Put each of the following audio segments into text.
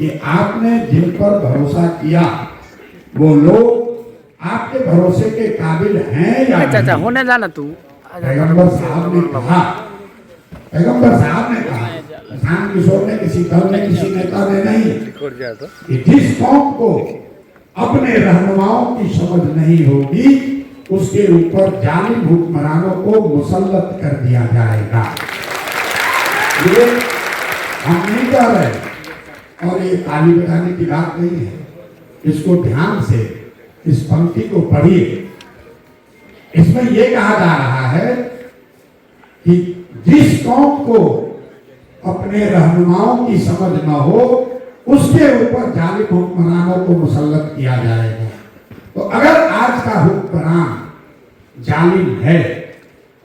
कि आपने जिन पर भरोसा किया वो लोग आपके भरोसे के काबिल हैं या चाचा नहीं। होने जाना तू पैगंबर साहब ने कहा, पैगंबर साहब ने कहा, प्रशांत किशोर ने किसी दल ने किसी नेता ने नहीं, कि जिस कौम को अपने रहनुमाओं की समझ नहीं होगी उसके ऊपर जालिम हुक्मरानों को मुसल्लत कर दिया जाएगा। ये हम नहीं कह रहे और ये ताली बजाने की बात नहीं है। इसको ध्यान से इस पंक्ति को पढ़िए। इसमें यह कहा जा रहा है कि जिस कौम को अपने रहनुमाओं की समझ न हो उसके ऊपर जालिम हुक्मरानों को मुसल्लत किया जाएगा। तो अगर आज का हुक्मरान जालिम है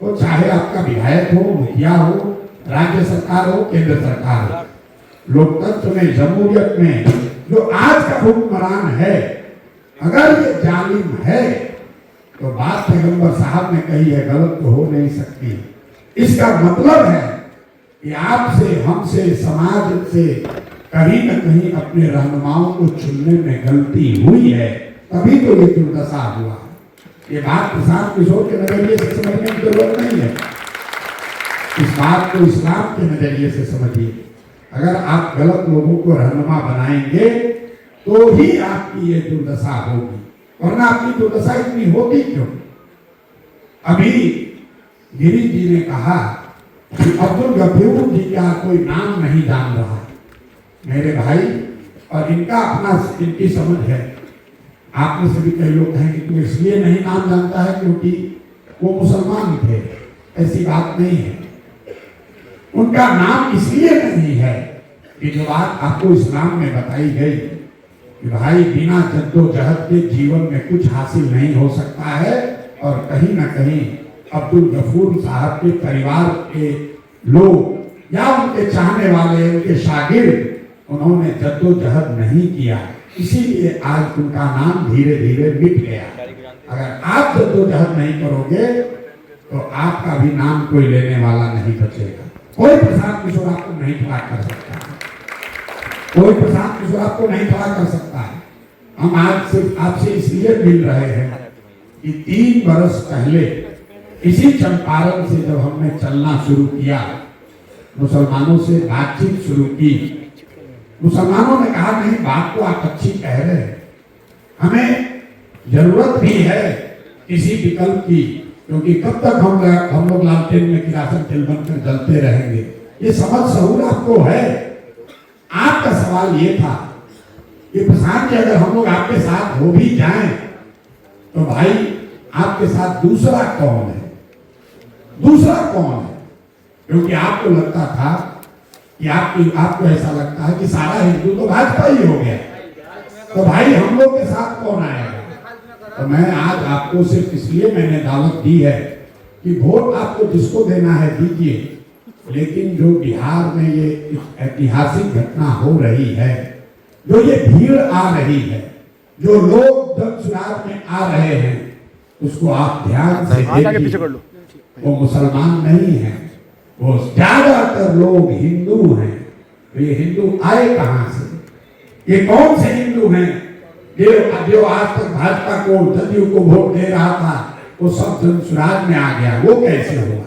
तो चाहे आपका विधायक हो, मुखिया हो, राज्य सरकार हो, केंद्र सरकार हो, लोकतंत्र में, जमहूरियत में जो आज का हुक्मरान है अगर ये जालिम है तो बात पैगंबर साहब ने कही है गलत तो हो नहीं सकती। इसका मतलब है कि आपसे, हमसे, समाज से कहीं न कहीं अपने रहनुमाओं को चुनने में गलती हुई है, तभी तो ये दुर्दशा हुआ। ये बात प्रशांत किशोर के नजरिए से समझने की जरूरत नहीं है। इस बात को इस्लाम के नजरिए से समझिए। अगर आप गलत लोगों को रहनुमा बनाएंगे तो ही आपकी ये दुर्दशा होगी, वरना आपकी दुर्दशा इतनी होती क्यों। अभी गिरीश जी ने कहा कि अब्दुल गफूर जी का कोई नाम नहीं जान रहा। मेरे भाई, और इनका अपना, इनकी समझ है। आप में से भी कई लोग हैं कि तू इसलिए नहीं नाम जानता है क्योंकि वो मुसलमान थे। ऐसी बात नहीं है। उनका नाम इसलिए नहीं है कि जो बात आपको इस्लाम में बताई गई कि भाई बिना जद्दोजहद के जीवन में कुछ हासिल नहीं हो सकता है, और कहीं ना कहीं अब्दुल गफूर साहब के परिवार के लोग या उनके चाहने वाले, उनके शागिर्द, उन्होंने जद्दोजहद नहीं किया, इसीलिए आज उनका नाम धीरे धीरे मिट गया। अगर आप जद्दोजहद नहीं करोगे तो आपका भी नाम कोई लेने वाला नहीं बचेगा। कोई प्रशांत किशोर आपको नहीं खड़ा कर सकता है, कोई प्रशांत किशोर आपको नहीं खड़ा कर सकता है। हम आज सिर्फ आपसे इसलिए मिल रहे हैं कि 3 बरस पहले इसी चंपारण से जब हमने चलना शुरू किया, मुसलमानों से बातचीत शुरू की, मुसलमानों ने कहा नहीं, बात तो आप अच्छी कह रहे हैं, हमें जरूरत भी है किसी विकल्प की, क्योंकि कब तक हम लोग लालटेन में किरासन तेल बनकर जलते रहेंगे। ये समझ सहूर आपको है। आपका सवाल ये था कि प्रशांत जी, अगर हम लोग आपके साथ हो भी जाएं तो भाई आपके साथ दूसरा कौन है, दूसरा कौन है। क्योंकि आपको लगता था कि आपको ऐसा लगता है कि सारा हिंदू तो भाजपा ही हो गया, तो भाई हम लोग के साथ कौन आएगा। तो मैं आज आपको सिर्फ इसलिए मैंने दावत दी है कि वोट आपको जिसको देना है दीजिए, लेकिन जो बिहार में ये ऐतिहासिक घटना हो रही है, जो ये भीड़ आ रही है, जो लोग जन चुनाव में आ रहे हैं, उसको आप ध्यान से देखिए। वो मुसलमान नहीं है, वो ज्यादातर लोग हिंदू हैं। तो ये हिंदू आए कहां से? ये कौन से हिंदू हैं जो आज तक भाजपा को, जदयू को वोट दे रहा था, वो सब जन स्वराज में आ गया? वो कैसे हुआ?